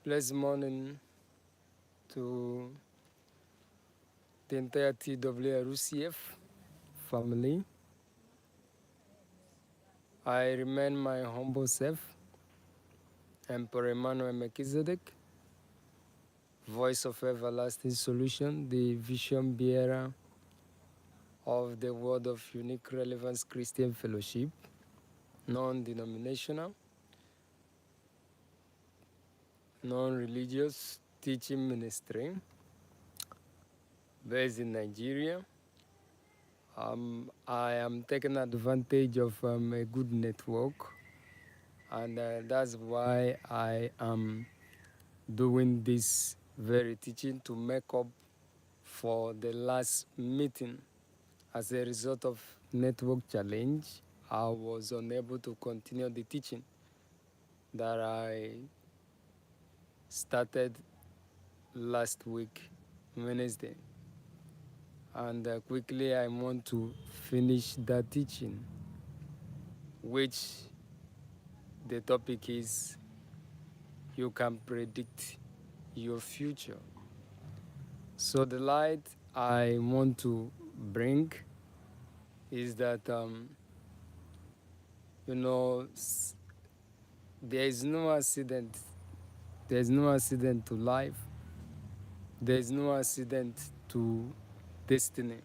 Blessed morning to the entire TWRUCF family. I remain my humble self, Emperor EMMANUEL MELCHIZEDEK, voice of everlasting solution, the vision bearer of the Word of Unique Relevance Christian Fellowship, non-denominational, non-religious teaching ministry based in Nigeria. I am taking advantage of a good network, and that's why I am doing this very teaching to make up for the last meeting. As a result of network challenge, I was unable to continue the teaching that I started last week, Wednesday. And quickly I want to finish that teaching, which the topic is you can predict your future. So the light I want to bring is that, there is no accident. There is no accident to life. There is no accident to destiny.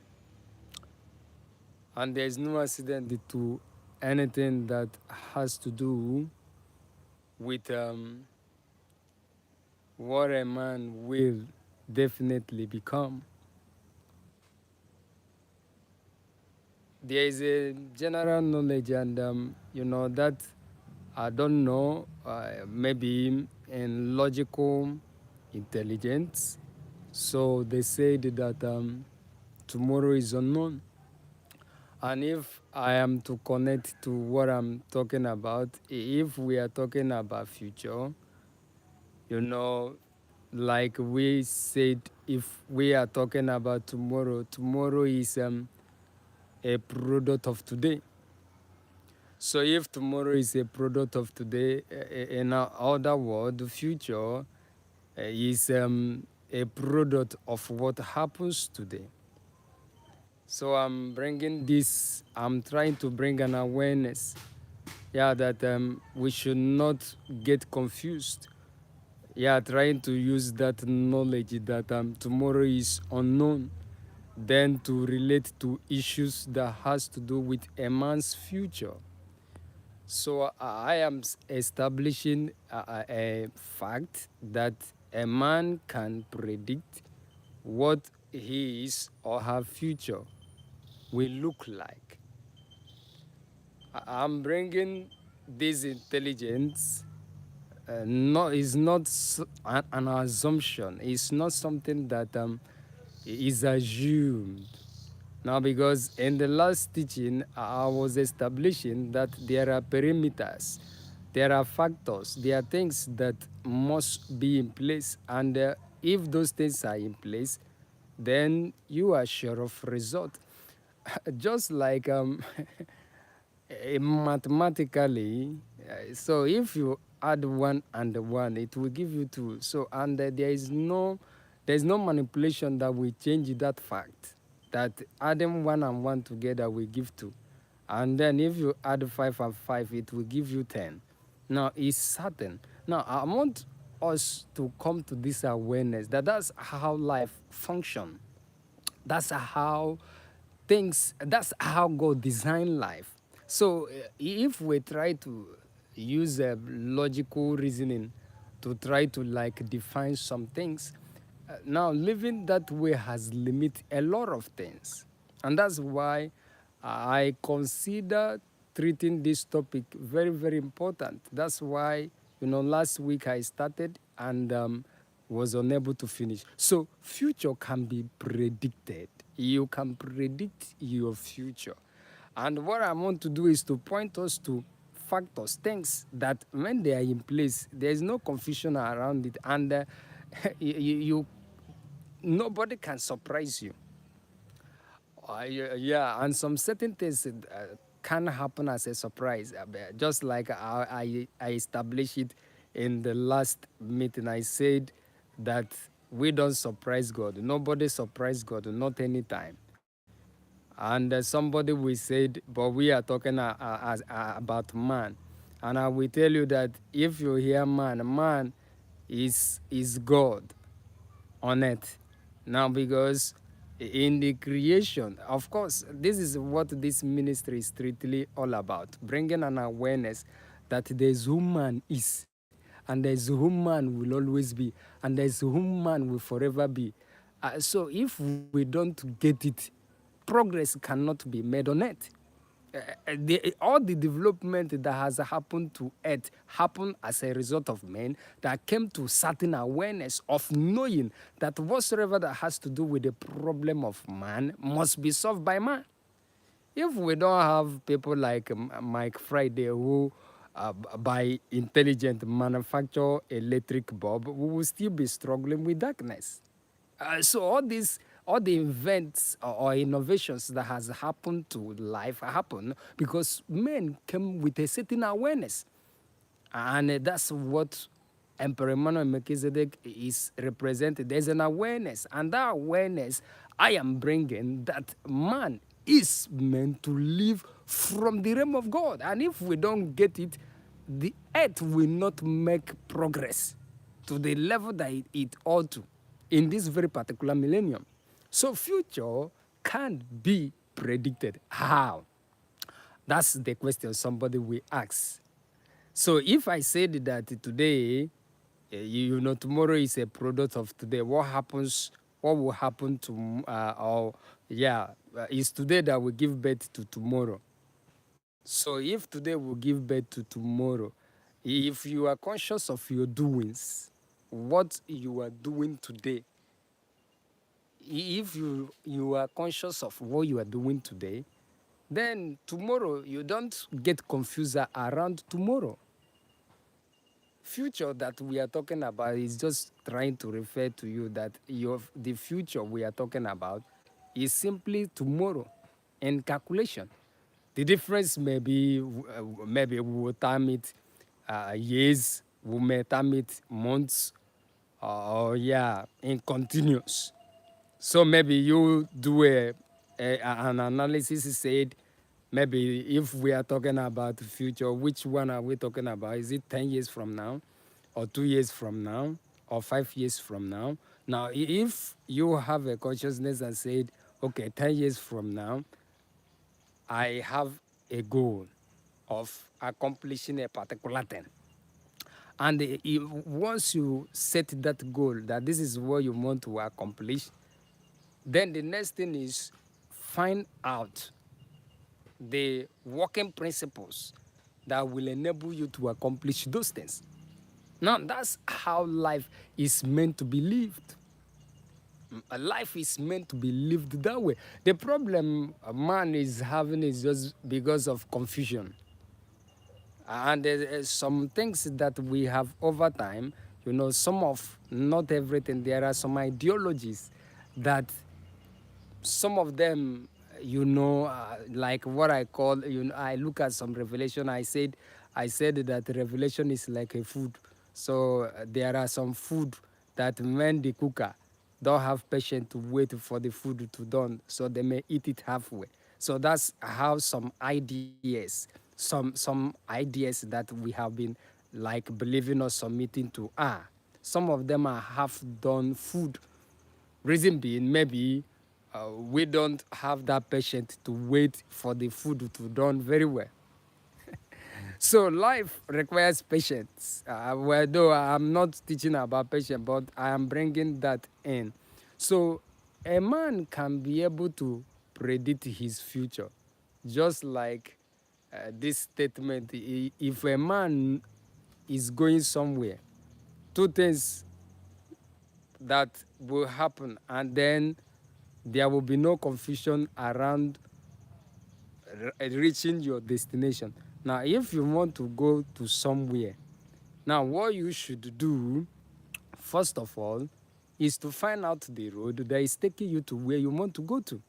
And there is no accident to anything that has to do with what a man will definitely become. There is a general knowledge, and that I don't know, maybe in logical intelligence. So they said that tomorrow is unknown. And if I am to connect to what I'm talking about, if we are talking about future, like we said, if we are talking about tomorrow, tomorrow is a product of today. So if tomorrow is a product of today, in other words, the future is a product of what happens today. So I'm trying to bring an awareness, that we should not get confused. Trying to use that knowledge that tomorrow is unknown, then to relate to issues that has to do with a man's future. So I am establishing a fact that a man can predict what his or her future will look like. I'm bringing this intelligence. Is not an assumption. It's not something that is assumed. Now, because in the last teaching, I was establishing that there are perimeters, there are factors, there are things that must be in place. And if those things are in place, then you are sure of result. Just like mathematically, so if you add one and one, it will give you two. So, and there's no manipulation that will change that fact, that adding one and one together will give two. And then if you add five and five, it will give you 10. Now, it's certain. Now, I want us to come to this awareness that that's how life functions. That's that's how God designed life. So if we try to use logical reasoning to try to like define some things, now living that way has limit a lot of things. And that's why I consider treating this topic very, very important. That's why, last week I started and was unable to finish. So future can be predicted. You can predict your future. And what I want to do is to point us to factors, things that when they are in place, there is no confusion around it. And nobody can surprise you. And some certain things can happen as a surprise, just like I established it in the last meeting, I said that we don't surprise God. Nobody surprise God, not anytime. And somebody will say, but we are talking about man. And I will tell you that if you hear man, man is God on it now, because in the creation, of course, this is what this ministry is strictly all about, bringing an awareness that there's who man is, and there's who man will always be, and there's who man will forever be. So if we don't get it, progress cannot be made on it. All the development that has happened to earth happened as a result of men that came to certain awareness of knowing that whatsoever that has to do with the problem of man must be solved by man. If we don't have people like Mike Friday who by intelligent manufacture electric bulb, we will still be struggling with darkness. So all the events or innovations that has happened to life happen because men came with a certain awareness, and that's what Emperor Emmanuel Melchizedek is represented. There's an awareness, and that awareness I am bringing that man is meant to live from the realm of God, and if we don't get it, the earth will not make progress to the level that it ought to in this very particular millennium. So future can't be predicted. How? That's the question somebody will ask. So if I said that today, tomorrow is a product of today, what happens, what will happen to, it's today that will give birth to tomorrow. So if today will give birth to tomorrow, if you are conscious of your doings, what you are doing today, if you are conscious of what you are doing today, then tomorrow you don't get confused around tomorrow. Future that we are talking about is just trying to refer to you that the future we are talking about is simply tomorrow in calculation. The difference may be maybe we will time it years, we may time it months, or in continuous. So maybe you do an analysis said, maybe if we are talking about the future, which one are we talking about? Is it 10 years from now, or 2 years from now, or 5 years from now? Now, if you have a consciousness and said, okay, 10 years from now, I have a goal of accomplishing a particular thing. And once you set that goal, that this is what you want to accomplish, then the next thing is find out the working principles that will enable you to accomplish those things. Now, that's how life is meant to be lived. Life is meant to be lived that way. The problem man is having is just because of confusion. And there's some things that we have over time, some of, not everything, there are some ideologies that some of them, like what I call, I look at some revelation. I said that revelation is like a food. So there are some food that when the cooker don't have patience to wait for the food to done, so they may eat it halfway. So that's how some ideas, some ideas that we have been like believing or submitting to are. Some of them are half done food. Reason being, maybe we don't have that patience to wait for the food to done very well. So life requires patience. Well, though I'm not teaching about patience, but I am bringing that in. So a man can be able to predict his future, just like this statement. If a man is going somewhere, two things that will happen, and then there will be no confusion around reaching your destination. Now, if you want to go to somewhere, now what you should do, first of all, is to find out the road that is taking you to where you want to go to.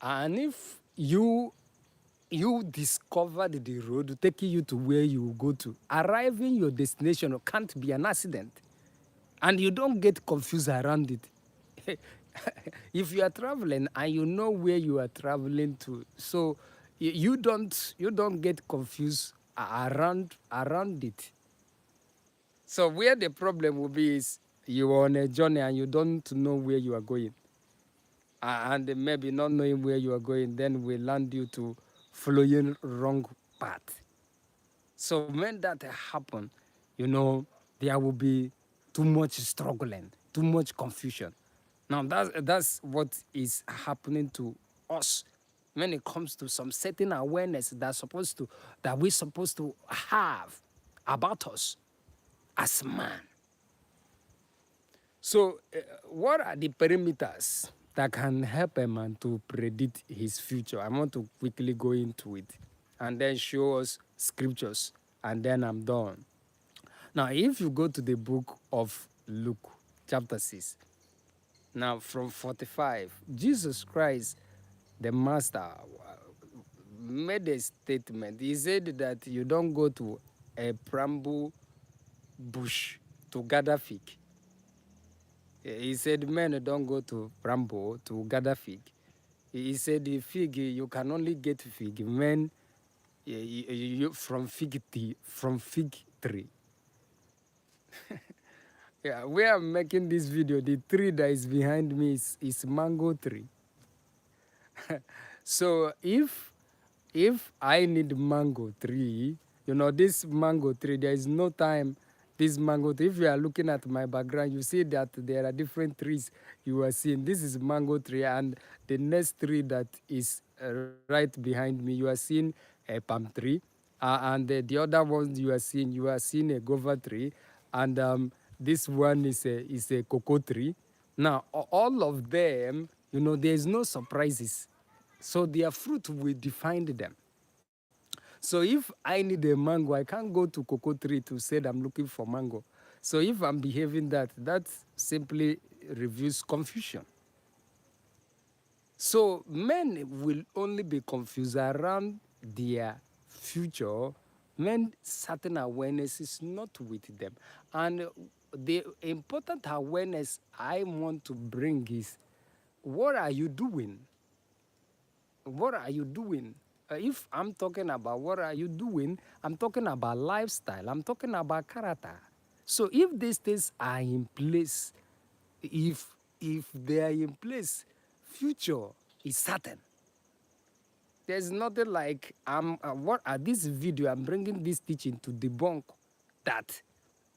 And if you you discovered the road taking you to where you will go to. Arriving your destination can't be an accident. And you don't get confused around it. If you are traveling and you know where you are traveling to, so you don't get confused around it. So where the problem will be is you are on a journey and you don't know where you are going, and maybe not knowing where you are going, then will land you to following wrong path. So when that happen, there will be too much struggling, too much confusion. Now that's what is happening to us when it comes to some certain awareness that we're supposed to have about us as man. So what are the perimeters that can help a man to predict his future? I want to quickly go into it and then show us scriptures, and then I'm done. Now, if you go to the book of Luke, chapter 6, now from 45, Jesus Christ, the Master, made a statement. He said that you don't go to a bamboo bush to gather fig. He said men don't go to bramble to gather fig. He said the fig, you can only get fig when from fig tree. Yeah, where I'm making this video, the tree that is behind me is mango tree. So if I need mango tree, this mango tree, there is no time. This mango tree, if you are looking at my background, you see that there are different trees you are seeing. This is mango tree, and the next tree that is right behind me, you are seeing a palm tree, and the other ones you are seeing a guava tree, and this one is a cocoa tree. Now, all of them, there is no surprises. So their fruit will define them. So if I need a mango, I can't go to cocoa tree to say that I'm looking for mango. So if I'm behaving that simply reveals confusion. So men will only be confused around their future when certain awareness is not with them. And the important awareness I want to bring is, what are you doing? What are you doing? If I'm talking about what are you doing, I'm talking about lifestyle, I'm talking about character. So if these things are in place, if they are in place, future is certain. There's nothing like what at this video I'm bringing this teaching to debunk that.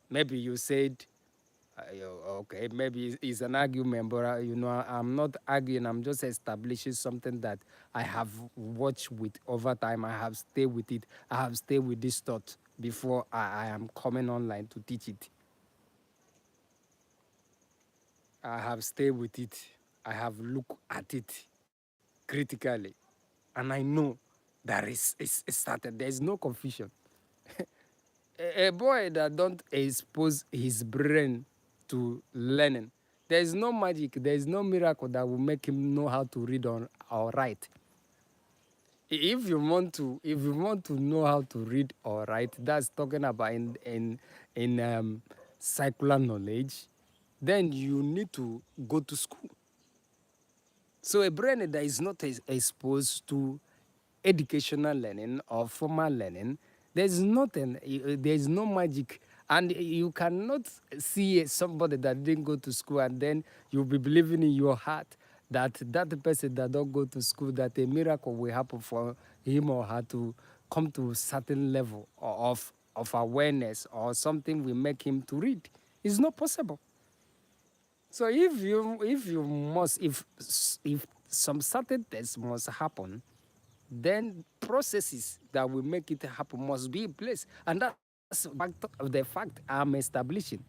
Maybe you said, okay, maybe it's an argument, but I'm not arguing. I'm just establishing something that I have watched with over time. I have stayed with it. I have stayed with this thought before I am coming online to teach it. I have stayed with it. I have looked at it critically, and I know that it's started. There is no confusion. A boy that don't expose his brain to learning, there is no magic, there is no miracle that will make him know how to read or write. If you want to know how to read or write, that's talking about in secular knowledge, then you need to go to school. So a brain that is not exposed to educational learning or formal learning, there's nothing, there's no magic. And you cannot see somebody that didn't go to school and then you'll be believing in your heart that that person that don't go to school, that a miracle will happen for him or her to come to a certain level of awareness, or something will make him to read. It's not possible. So if some certain things must happen, then processes that will make it happen must be in place. And that's the fact I'm establishing.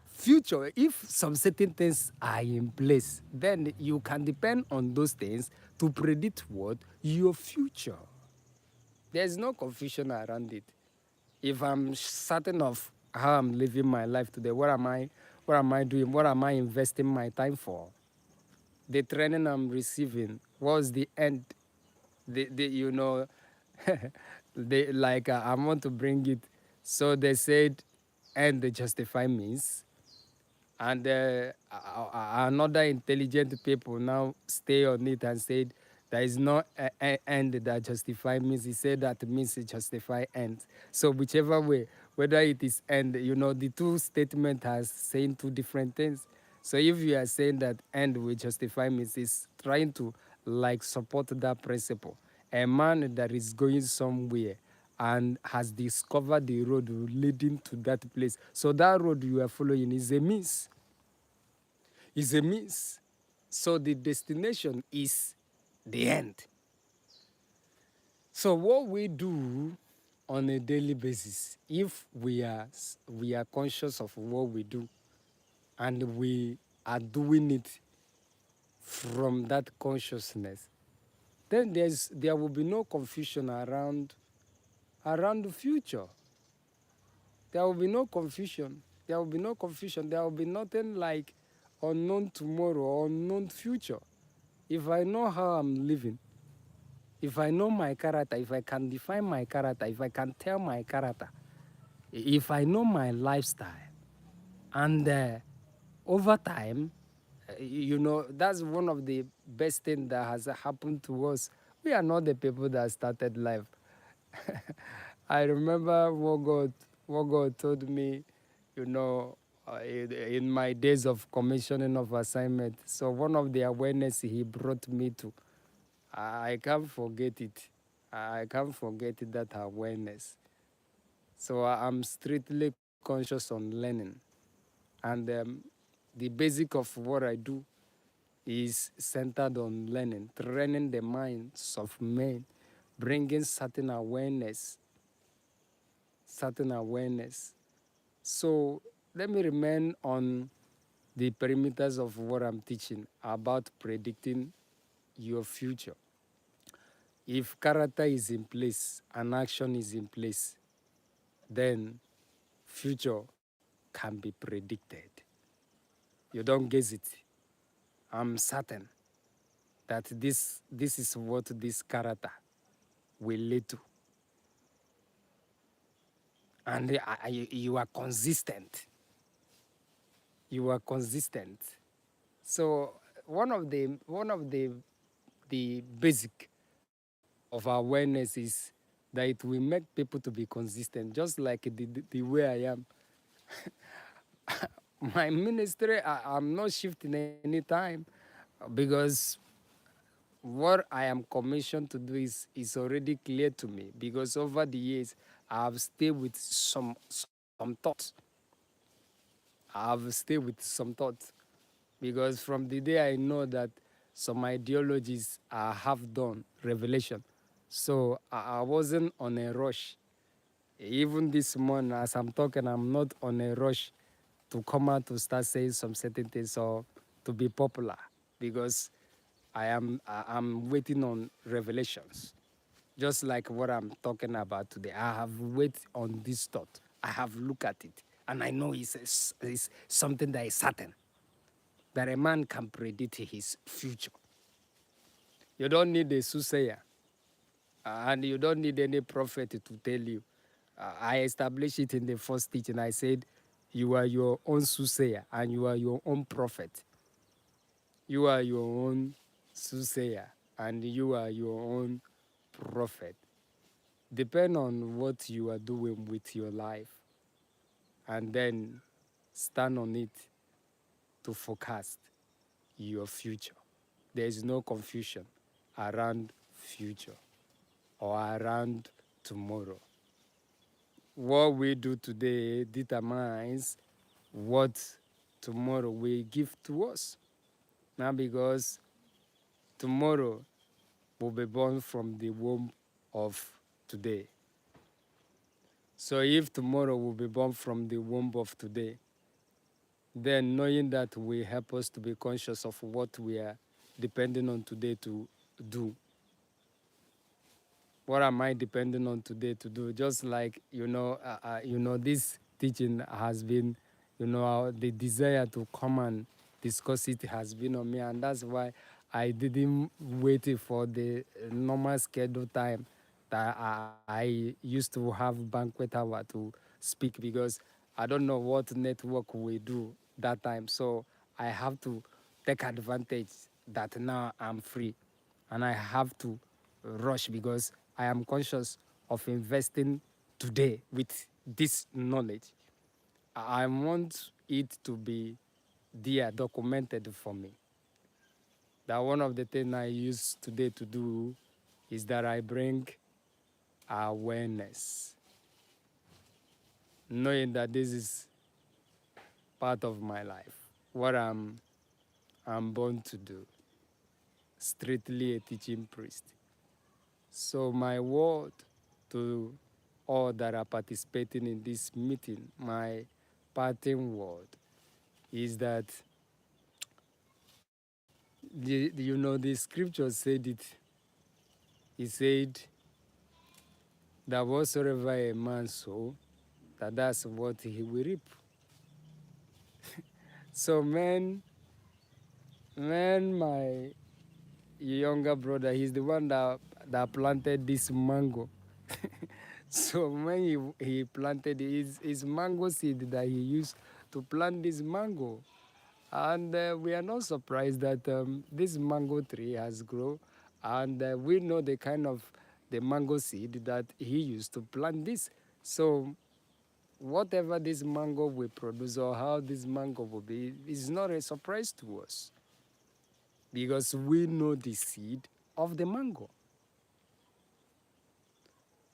Future, if some certain things are in place, then you can depend on those things to predict what? Your future. There's no confusion around it. If I'm certain of how I'm living my life today, what am I doing? What am I investing my time for? The training I'm receiving, what's the end you know, they like I want to bring it. So they said, and the justify means, and another intelligent people now stay on it and said there is no end that justify means. He said that means justify end. So whichever way, whether it is end, you know, the two statement has saying two different things. So if you are saying that end will justify means, is trying to like support that principle. A man that is going somewhere and has discovered the road leading to that place. So that road you are following is a means, is a means. So the destination is the end. So what we do on a daily basis, if we are conscious of what we do and we are doing it from that consciousness, then there will be no confusion around the future. There will be no confusion. There will be no confusion. There will be nothing like unknown tomorrow or unknown future. If I know how I'm living, if I know my character, if I can define my character, if I can tell my character, if I know my lifestyle, and over time, you know, that's one of the best things that has happened to us. We are not the people that started life. I remember what God told me, you know, in my days of commissioning of assignment. So one of the awareness He brought me to, I can't forget it. I can't forget it, that awareness. So I'm strictly conscious on learning. And the basic of what I do is centered on learning, training the minds of men, bringing certain awareness, certain awareness. So let me remain on the perimeters of what I'm teaching about predicting your future. If character is in place and action is in place, then future can be predicted. You don't guess it. I'm certain that this is what this character will lead to. And you are consistent. You are consistent. So one of the basic of awareness is that it will make people to be consistent, just like the way I am. My ministry, I'm not shifting any time because what I am commissioned to do is already clear to me, because over the years I have stayed with some thoughts. I have stayed with some thoughts because from the day I know that some ideologies have done revelation, so I wasn't on a rush. Even this morning, as I'm talking, I'm not on a rush to come out to start saying some certain things or to be popular, because I'm waiting on revelations. Just like what I'm talking about today, I have waited on this thought. I have looked at it, and I know it's something that is certain, that a man can predict his future. You don't need a soothsayer, and you don't need any prophet to tell you. I established it in the first teaching. I said, you are your own soothsayer and you are your own prophet. You are your own soothsayer and you are your own prophet. Depend on what you are doing with your life, and then stand on it to forecast your future. There is no confusion around future or around tomorrow. What we do today determines what tomorrow will give to us. Now, because tomorrow will be born from the womb of today. So if tomorrow will be born from the womb of today, then knowing that will help us to be conscious of what we are depending on today to do. What am I depending on today to do? Just like, this teaching has been, the desire to come and discuss it has been on me, and that's why I didn't wait for the normal schedule time that I used to have banquet hour to speak, because I don't know what network we do that time. So I have to take advantage that now I'm free, and I have to rush because I am conscious of investing today with this knowledge. I want it to be there documented for me. That one of the things I use today to do is that I bring awareness, knowing that this is part of my life, what I'm born to do, strictly a teaching priest. So my word to all that are participating in this meeting, my parting word is that the scripture said it. He said that whatsoever a man sow, that's what he will reap. So my younger brother, he's the one that planted this mango. So when he planted his mango seed that he used to plant this mango, and we are not surprised that this mango tree has grown, and we know the kind of the mango seed that he used to plant this. So whatever this mango will produce or how this mango will be is not a surprise to us, because we know the seed of the mango.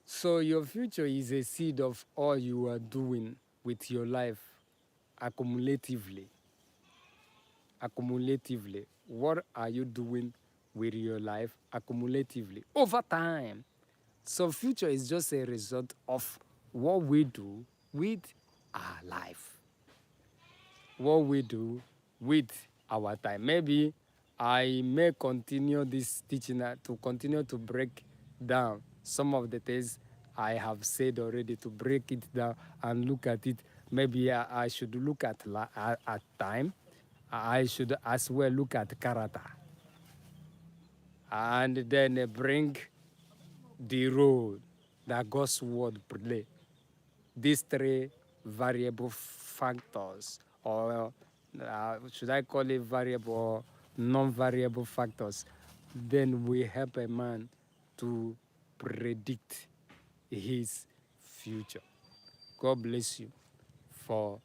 So your future is a seed of all you are doing with your life accumulatively. Accumulatively. What are you doing with your life accumulatively over time? So future is just a result of what we do with our life. What we do with our time. Maybe I may continue this teaching to continue to break down some of the things I have said already, to break it down and look at it. Maybe I should look at time. I should as well look at character, and then bring the role that God's word play. These three variable factors, or should I call it variable or non-variable factors, then we help a man to predict his future. God bless you for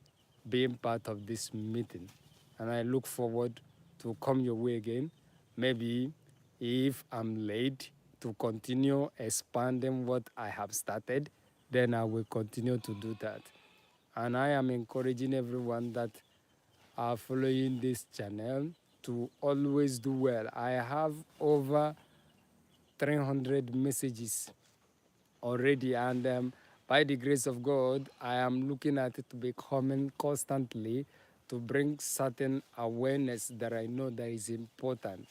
being part of this meeting, and I look forward to come your way again. Maybe if I'm late to continue expanding what I have started, then I will continue to do that. And I am encouraging everyone that are following this channel to always do well. I have over 300 messages already, and by the grace of God, I am looking at it to be coming constantly to bring certain awareness that I know that is important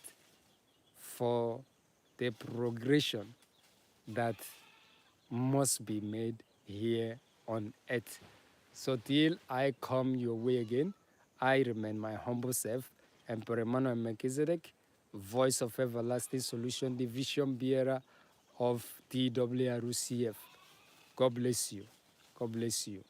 for the progression that must be made here on earth. So till I come your way again, I remain my humble self, Emperor EMMANUEL MELCHIZEDEK, voice of everlasting solution, the vision bearer of TWRUCF. God bless you. God bless you.